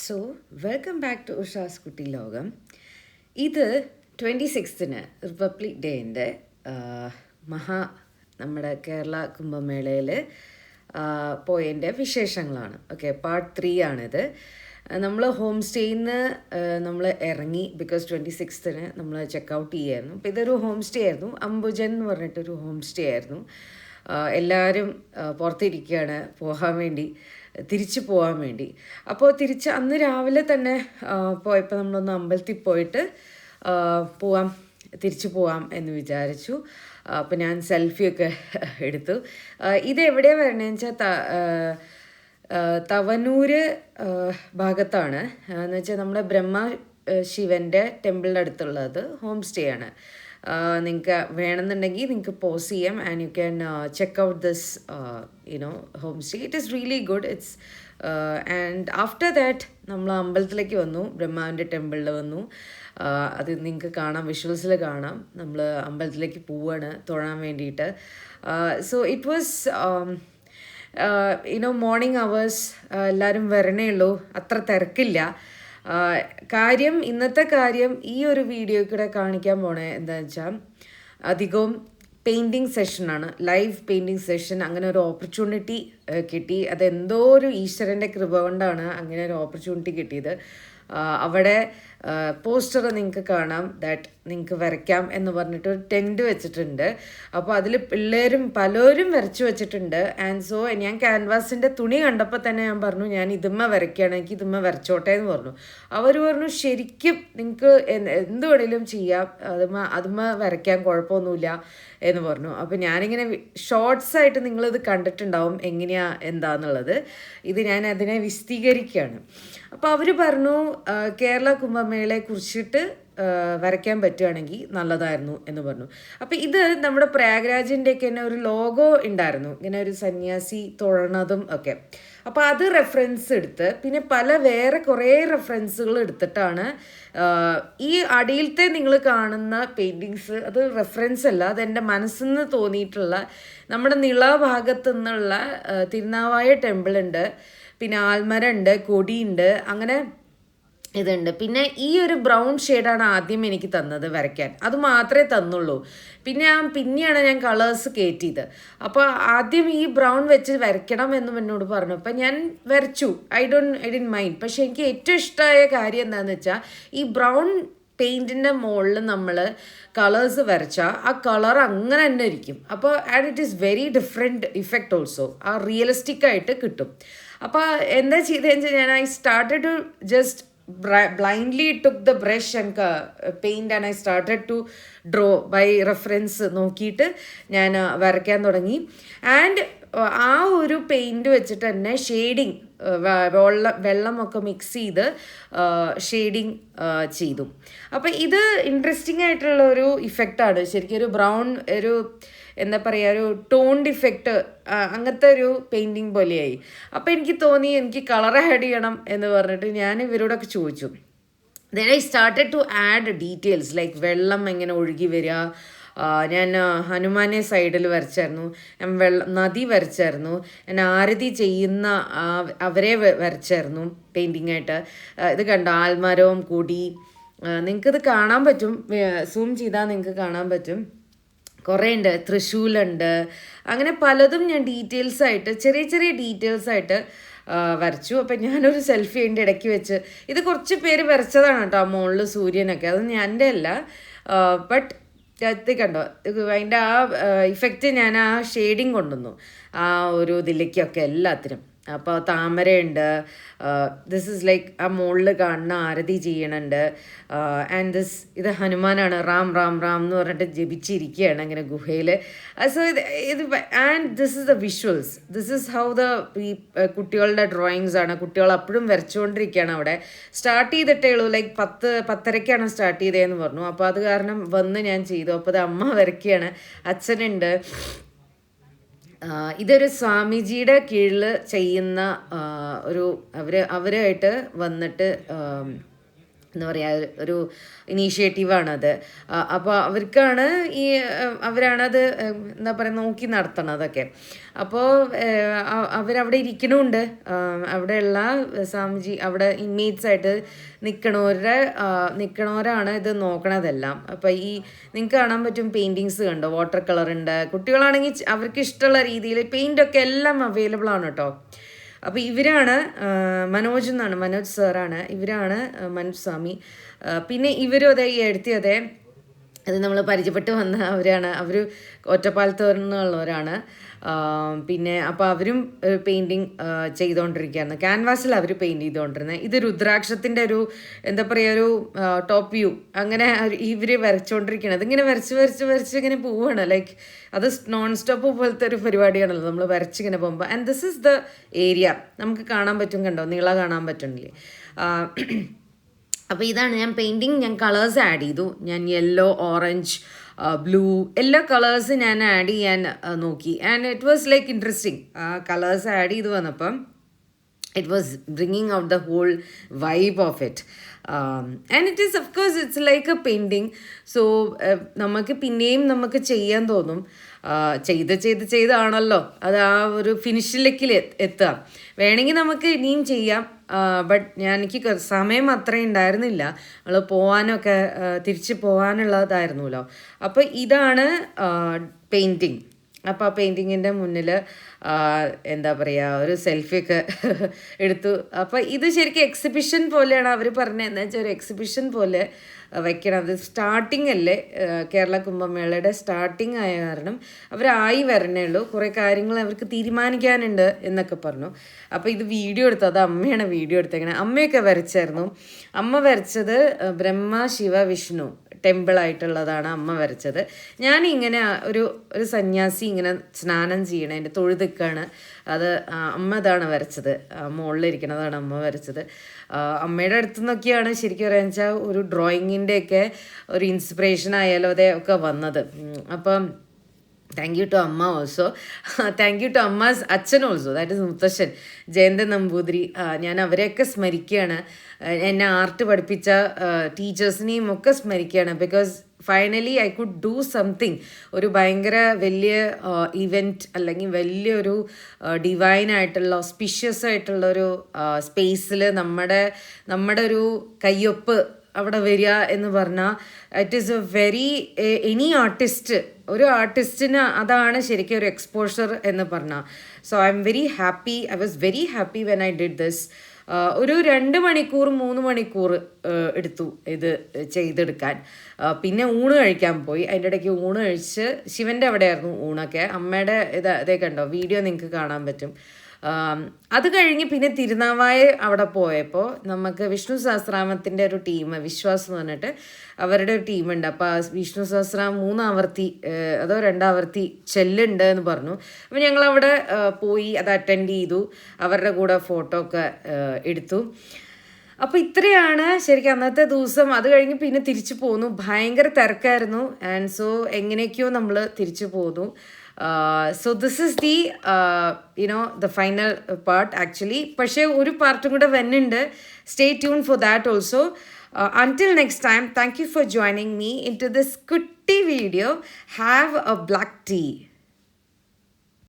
So welcome back to ഉഷാസ് കുട്ടി ലോകം. ഇത് 26-ന് റിപ്പബ്ലിക് ഡേൻ്റെ മഹാ നമ്മുടെ കേരള കുംഭമേളയിൽ പോയതിൻ്റെ വിശേഷങ്ങളാണ്. ഓക്കെ, പാർട്ട് 3 ആണിത്. നമ്മൾ ഹോം സ്റ്റേയിൽ നിന്ന് നമ്മൾ ഇറങ്ങി ബിക്കോസ് 26-ന് നമ്മൾ ചെക്കൗട്ട് ചെയ്യായിരുന്നു. അപ്പോൾ ഇതൊരു ഹോം സ്റ്റേ ആയിരുന്നു, അംബുജൻ എന്ന് പറഞ്ഞിട്ടൊരു ഹോം സ്റ്റേ ആയിരുന്നു. എല്ലാവരും പുറത്തിരിക്കുകയാണ് തിരിച്ചു പോകാൻ വേണ്ടി. അപ്പോൾ അന്ന് രാവിലെ തന്നെ പോയപ്പോൾ നമ്മളൊന്ന് അമ്പലത്തിൽ പോയിട്ട് തിരിച്ചു പോവാം എന്ന് വിചാരിച്ചു. അപ്പോൾ ഞാൻ സെൽഫിയൊക്കെ എടുത്തു. ഇതെവിടെയാണ് വരണതെന്ന് വെച്ചാൽ തവനൂർ ഭാഗത്താണ്. എന്ന് വെച്ചാൽ നമ്മുടെ ശിവൻ്റെ ടെമ്പിളിൻ്റെ അടുത്തുള്ളത് ഹോം സ്റ്റേ ആണ്. നിങ്ങൾക്ക് വേണമെന്നുണ്ടെങ്കിൽ നിങ്ങൾക്ക് പോസ് ചെയ്യാം and you can check out this home stay. It is really good. It's and after that നമ്മൾ അമ്പലത്തിലേക്ക് വന്നു, ബ്രഹ്മാവിൻ്റെ ടെമ്പിളിൽ വന്നു. അത് നിങ്ങൾക്ക് കാണാം, വിഷ്വൽസിൽ കാണാം. നമ്മൾ അമ്പലത്തിലേക്ക് പോവാണ് തൊഴാൻ വേണ്ടിയിട്ട്. So it was morning hours. എല്ലാവരും വരണേ ഉള്ളൂ, അത്ര തിരക്കില്ല. ഇന്നത്തെ കാര്യം ഈ ഒരു വീഡിയോ കൂടെ കാണിക്കാൻ പോണേ എന്താണെന്ന് വെച്ചാൽ അധികവും പെയിൻറ്റിങ് സെഷനാണ്, ലൈവ് പെയിൻറ്റിങ് സെഷൻ. അങ്ങനെ ഒരു ഓപ്പർച്യൂണിറ്റി കിട്ടി. അതെന്തോ ഒരു ഈശ്വരൻ്റെ കൃപ കൊണ്ടാണ് അങ്ങനെ ഒരു ഓപ്പർച്യൂണിറ്റി കിട്ടിയത്. അവിടെ പോസ്റ്റർ നിങ്ങൾക്ക് കാണാം, ദാറ്റ് നിങ്ങൾക്ക് വരയ്ക്കാം എന്ന് പറഞ്ഞിട്ട് ഒരു ടെൻറ്റ് വെച്ചിട്ടുണ്ട്. അപ്പോൾ അതിൽ പിള്ളേരും പലരും വരച്ചു വെച്ചിട്ടുണ്ട്. ആൻഡ് സോ ഞാൻ ക്യാൻവാസിൻ്റെ തുണി കണ്ടപ്പോൾ തന്നെ ഞാൻ പറഞ്ഞു, ഞാൻ ഇതുമ്മ വരയ്ക്കുകയാണ്, എനിക്ക് ഇതുമ്മ വരച്ചോട്ടെ എന്ന് പറഞ്ഞു. അവർ പറഞ്ഞു, ശരിക്കും നിങ്ങൾക്ക് എന്ത് വേണേലും ചെയ്യാം, അതുമ്മ വരയ്ക്കാൻ കുഴപ്പമൊന്നുമില്ല എന്ന് പറഞ്ഞു. അപ്പോൾ ഞാനിങ്ങനെ ഷോർട്സ് ആയിട്ട് നിങ്ങളിത് കണ്ടിട്ടുണ്ടാവും എന്താന്നുള്ളത്. ഇത് ഞാൻ അതിനെ വിശദീകരിക്കുകയാണ്. അപ്പോൾ അവർ പറഞ്ഞു കേരള കുംഭമേളയെ കുറിച്ചിട്ട് വരയ്ക്കാൻ പറ്റുകയാണെങ്കിൽ നല്ലതായിരുന്നു എന്ന് പറഞ്ഞു. അപ്പോൾ ഇത് നമ്മുടെ പ്രയാഗ്രാജിൻ്റെയൊക്കെ തന്നെ ഒരു ലോഗോ ഉണ്ടായിരുന്നു, ഇങ്ങനെ ഒരു സന്യാസി തൊഴണതും ഒക്കെ. അപ്പോൾ അത് റെഫറൻസ് എടുത്ത് പിന്നെ വേറെ കുറേ റെഫറൻസുകൾ എടുത്തിട്ടാണ് ഈ അടിയിലത്തെ നിങ്ങൾ കാണുന്ന പെയിൻറ്റിങ്സ്. അത് റെഫറൻസ് അല്ല, അതെൻ്റെ മനസ്സിൽ നിന്ന് തോന്നിയിട്ടുള്ള, നമ്മുടെ നിള ഭാഗത്തു നിന്നുള്ള തിരുനാവായ ടെമ്പിളുണ്ട്, പിന്നെ ആൽമരം ഉണ്ട്, കൊടിയുണ്ട്, അങ്ങനെ ഇതുണ്ട്. പിന്നെ ഈ ഒരു ബ്രൗൺ ഷെയ്ഡാണ് ആദ്യം എനിക്ക് തന്നത് വരയ്ക്കാൻ, അത് മാത്രമേ തന്നുള്ളൂ. പിന്നെയാണ് ഞാൻ കളേഴ്സ് കയറ്റിയത്. അപ്പോൾ ആദ്യം ഈ ബ്രൗൺ വെച്ച് വരയ്ക്കണം എന്നും എന്നോട് പറഞ്ഞു. അപ്പം ഞാൻ വരച്ചു, ഐ ഡിൻ മൈൻഡ്. പക്ഷെ എനിക്ക് ഏറ്റവും ഇഷ്ടമായ കാര്യം എന്താണെന്ന് വെച്ചാൽ ഈ ബ്രൗൺ പെയിൻറ്റിൻ്റെ മുകളിൽ നമ്മൾ കളേഴ്സ് വരച്ചാൽ ആ കളർ അങ്ങനെ തന്നെ ഇരിക്കും. അപ്പോൾ and it is very different effect also, ആ റിയലിസ്റ്റിക് ആയിട്ട് കിട്ടും. അപ്പോൾ എന്താ ചെയ്തതെന്ന് വെച്ചാൽ I started to just blindly took the brush and paint and I started to draw by reference നോക്കിയിട്ട് ഞാൻ വരയ്ക്കാൻ തുടങ്ങി. ആൻഡ് ആ ഒരു പെയിൻറ്റ് വെച്ചിട്ട് തന്നെ ഷെയ്ഡിങ്, വെള്ളമൊക്കെ മിക്സ് ചെയ്ത് ഷെയ്ഡിങ് ചെയ്തു. അപ്പോൾ ഇത് ഇൻട്രസ്റ്റിംഗ് ആയിട്ടുള്ള ഒരു ഇഫക്റ്റാണ്. ശരിക്കും ഒരു ബ്രൗൺ, ഒരു എന്താ പറയുക, ഒരു ടോൺഡ് ഇഫക്റ്റ്, അങ്ങനത്തെ ഒരു പെയിൻറ്റിങ് പോലെയായി. അപ്പോൾ എനിക്ക് തോന്നി എനിക്ക് കളർ ആഡ് ചെയ്യണം എന്ന് പറഞ്ഞിട്ട് ഞാൻ ഇവരോടൊക്കെ ചോദിച്ചു. Then I started to add details like വെള്ളം എങ്ങനെ ഒഴുകി വരിക. ഞാൻ ഹനുമാനെ സൈഡിൽ വരച്ചായിരുന്നു, ഞാൻ നദി വരച്ചായിരുന്നു, ഞാൻ ആരതി ചെയ്യുന്ന അവരെ വരച്ചായിരുന്നു പെയിൻറ്റിങ് ആയിട്ട്. ഇത് കണ്ടോ, ആൽമരവും കൊടി, നിങ്ങൾക്കിത് കാണാൻ പറ്റും, സൂം ചെയ്താൽ നിങ്ങൾക്ക് കാണാൻ പറ്റും. കുറേ ഉണ്ട്, തൃശ്ശൂലുണ്ട്, അങ്ങനെ പലതും ഞാൻ ചെറിയ ചെറിയ ഡീറ്റെയിൽസ് ആയിട്ട് വരച്ചു. അപ്പം ഞാനൊരു സെൽഫി അതിൻ്റെ ഇടയ്ക്ക് വെച്ച്, ഇത് കുറച്ച് പേര് വരച്ചതാണ് കേട്ടോ, മുകളിൽ സൂര്യനൊക്കെ, അത് എൻ്റെ അല്ല. ബട്ട് ഇത് കണ്ടോ, അതിൻ്റെ ആ ഇഫക്റ്റ് ഞാൻ ആ ഷെയ്ഡിങ് കൊണ്ടുവന്നു ആ ഒരു ഇതിലേക്കൊക്കെ എല്ലാത്തിനും. അപ്പോൾ താമരയുണ്ട്, ദിസ് ഇസ് ലൈക്ക് ആ മുകളിൽ കാണുന്ന ആരതി ചെയ്യണുണ്ട്. ആൻഡ് ഇത് ഹനുമാനാണ്, റാം റാം റാം എന്ന് പറഞ്ഞിട്ട് ജപിച്ചിരിക്കുകയാണ് അങ്ങനെ ഗുഹയിൽ. സോ ഇത് and this is the visuals, this is how ഈ കുട്ടികളുടെ ഡ്രോയിങ്സ് ആണ്. കുട്ടികൾ അപ്പോഴും വരച്ചുകൊണ്ടിരിക്കുകയാണ്. അവിടെ സ്റ്റാർട്ട് ചെയ്തിട്ടേ ഉള്ളൂ, ലൈക്ക് 10:30ക്കാണ് സ്റ്റാർട്ട് ചെയ്തതെന്ന് പറഞ്ഞു. അപ്പോൾ അത് കാരണം വന്ന് ഞാൻ ചെയ്തു. അപ്പോൾ അത് അമ്മ വരയ്ക്കുകയാണ്, അച്ഛനുണ്ട്. ഇതൊരു സ്വാമിജിയുടെ കീഴിൽ ചെയ്യുന്ന അവരുമായിട്ട് വന്നിട്ട് എന്താ പറയുക ഒരു ഇനീഷ്യേറ്റീവാണത്. അപ്പോൾ അവർക്കാണ് അവരാണത് എന്താ പറയുക നോക്കി നടത്തണതൊക്കെ. അപ്പോൾ അവരവിടെ ഇരിക്കണമുണ്ട്. അവിടെയുള്ള സ്വാമിജി അവിടെ ഇൻമേറ്റ്സായിട്ട് നിൽക്കണവരാണ് ഇത് നോക്കണതെല്ലാം. അപ്പോൾ നിങ്ങൾക്ക് കാണാൻ പറ്റും പെയിൻറ്റിങ്സ് കണ്ടോ, വാട്ടർ കളർ ഉണ്ട്. കുട്ടികളാണെങ്കിൽ അവർക്ക് ഇഷ്ടമുള്ള രീതിയിൽ പെയിൻ്റൊക്കെ എല്ലാം അവൈലബിൾ ആണ് കേട്ടോ. അപ്പോൾ ഇവരാണ് മനോജ് സാറാണ്, ഇവരാണ് മനോജ് സ്വാമി. പിന്നെ ഇവരും അതെ ഈ എഴുത്തിയതെ അത് നമ്മൾ പരിചയപ്പെട്ട് വന്ന അവരാണ്. അവർ ഒറ്റപ്പാലത്ത് നിന്നുള്ളവരാണ്. പിന്നെ അപ്പോൾ അവരും പെയിൻറ്റിങ് ചെയ്തുകൊണ്ടിരിക്കുകയായിരുന്നു. ക്യാൻവാസിൽ അവർ പെയിൻറ്റ് ചെയ്തുകൊണ്ടിരുന്നത്. ഇത് രുദ്രാക്ഷത്തിൻ്റെ ഒരു എന്താ പറയുക ഒരു ടോപ്പ് വ്യൂ അങ്ങനെ ഇവർ വരച്ചുകൊണ്ടിരിക്കുകയാണ്. അതിങ്ങനെ വരച്ച് ഇങ്ങനെ പോവുകയാണ്. ലൈക്ക് അത് നോൺ സ്റ്റോപ്പ് പോലത്തെ ഒരു പരിപാടിയാണല്ലോ നമ്മൾ വരച്ചിങ്ങനെ പോകുമ്പോൾ. And this is the area. നമുക്ക് കാണാൻ പറ്റും, കണ്ടോ, നീള കാണാൻ പറ്റുന്നില്ലേ. അപ്പോൾ ഇതാണ് ഞാൻ കളേഴ്സ് ആഡ് ചെയ്തു. ഞാൻ യെല്ലോ, ഓറഞ്ച്, ബ്ലൂ എല്ലാ കളേഴ്സ് ഞാൻ ആഡ് ചെയ്യാൻ നോക്കി. And it was like interesting. Colours add ചെയ്ത് വന്നപ്പം it was bringing out the whole vibe of it. And it is, of course, it's like a painting. So നമുക്ക് പിന്നെയും നമുക്ക് ചെയ്യാൻ തോന്നും. ചെയ്താണല്ലോ അത് ആ ഒരു ഫിനിഷിലേക്ക് എത്തുക. വേണമെങ്കിൽ നമുക്ക് ഇനിയും ചെയ്യാം. ബട്ട് എനിക്ക് സമയം അത്രയും ഉണ്ടായിരുന്നില്ല. നമ്മൾ പോകാനൊക്കെ തിരിച്ച് പോകാനുള്ളതായിരുന്നല്ലോ. അപ്പോൾ ഇതാണ് പെയിൻറ്റിങ്. അപ്പോൾ ആ പെയിൻറ്റിങ്ങിൻ്റെ മുന്നിൽ എന്താ പറയുക ഒരു സെൽഫിയൊക്കെ എടുത്തു. അപ്പോൾ ഇത് ശരിക്കും എക്സിബിഷൻ പോലെയാണ് അവർ പറഞ്ഞത്. എന്താ വെച്ചാൽ ഒരു എക്സിബിഷൻ പോലെ വയ്ക്കണം. അത് സ്റ്റാർട്ടിങ് അല്ലേ, കേരള കുംഭമേളയുടെ സ്റ്റാർട്ടിങ് ആയ കാരണം അവരായി വരണേ ഉള്ളൂ. കുറേ കാര്യങ്ങൾ അവർക്ക് തീരുമാനിക്കാനുണ്ട് എന്നൊക്കെ പറഞ്ഞു. അപ്പോൾ ഇത് വീഡിയോ എടുത്തു. അത് അമ്മയാണ് വീഡിയോ എടുത്തേക്കണേ. അമ്മയൊക്കെ വരച്ചായിരുന്നു. അമ്മ വരച്ചത് ബ്രഹ്മ ശിവ വിഷ്ണു ടെമ്പിളായിട്ടുള്ളതാണ് അമ്മ വരച്ചത്. ഞാനിങ്ങനെ ഒരു സന്യാസി ഇങ്ങനെ സ്നാനം ചെയ്യണേ, എൻ്റെ തൊഴുതിക്കാണ് അത് അമ്മ ഇതാണ് വരച്ചത്. മുകളിലിരിക്കണതാണ് അമ്മ വരച്ചത്. അമ്മയുടെ അടുത്തു നിന്നൊക്കെയാണ് ശരിക്കും പറയാന്ന് വെച്ചാൽ ഒരു ഡ്രോയിങ്ങിൻ്റെയൊക്കെ ഒരു ഇൻസ്പിറേഷൻ ആയാലും അതേ ഒക്കെ വന്നത്. അപ്പം താങ്ക് യു ടു അമ്മ also. Thank you to Amma's അച്ഛൻ ഓൾസോ, ദാറ്റ് ഇസ് മുത്തശ്ശൻ ജയന്തൻ നമ്പൂതിരി. ഞാൻ അവരെയൊക്കെ സ്മരിക്കുകയാണ്. എന്നെ ആർട്ട് പഠിപ്പിച്ച ടീച്ചേഴ്സിനെയും ഒക്കെ സ്മരിക്കുകയാണ്. Because finally I could do something. ഒരു ഭയങ്കര വലിയ ഇവൻറ്റ് അല്ലെങ്കിൽ വലിയൊരു ഡിവൈനായിട്ടുള്ള ഓസ്പിഷ്യസ് ആയിട്ടുള്ളൊരു സ്പേസിൽ നമ്മുടെ ഒരു കയ്യൊപ്പ് അവിടെ വരിക എന്ന് പറഞ്ഞാൽ it is A very any artist, ഒരു ആർട്ടിസ്റ്റിന് അതാണ് ശരിക്കും ഒരു എക്സ്പോഷർ എന്ന് പറഞ്ഞാൽ. So I was very happy when I did this. ഒരു 2 മണിക്കൂർ 3 മണിക്കൂർ എടുത്തു ഇത് ചെയ്തെടുക്കാൻ. പിന്നെ ഊണ് കഴിക്കാൻ പോയി. അതിൻ്റെ ഇടയ്ക്ക് ഊണ് കഴിച്ച് ശിവൻ്റെ അവിടെയായിരുന്നു ഊണൊക്കെ. അമ്മയുടെ ഇതേ കണ്ടോ വീഡിയോ നിങ്ങൾക്ക് കാണാൻ പറ്റും. അത് കഴിഞ്ഞ് പിന്നെ തിരുനാവായ അവിടെ പോയപ്പോൾ നമുക്ക് വിഷ്ണു സഹസ്രനാമത്തിൻ്റെ ഒരു ടീം വിശ്വാസ് എന്ന് പറഞ്ഞിട്ട് അവരുടെ ഒരു ടീമുണ്ട്. അപ്പോൾ ആ വിഷ്ണു സഹസ്രനാമം 3 ആവർത്തി അതോ 2 ആവർത്തി ചെല്ലുണ്ട് എന്ന് പറഞ്ഞു. അപ്പോൾ ഞങ്ങളവിടെ പോയി അത് അറ്റൻഡ് ചെയ്തു. അവരുടെ കൂടെ ഫോട്ടോ ഒക്കെ എടുത്തു. അപ്പോൾ ഇത്രയാണ് ശരിക്കും അന്നത്തെ ദിവസം. അത് കഴിഞ്ഞ് പിന്നെ തിരിച്ചു പോന്നു. ഭയങ്കര തിരക്കായിരുന്നു. ആൻഡ് സോ എങ്ങനെയൊക്കെയോ നമ്മൾ തിരിച്ചു പോന്നു. So this is the final part actually. പക്ഷേ ഒരു പാർട്ടും കൂടെ വരുന്നുണ്ട്. Stay tuned for that also. Until next time, thank you for joining me into this kutti video. Have a black tea.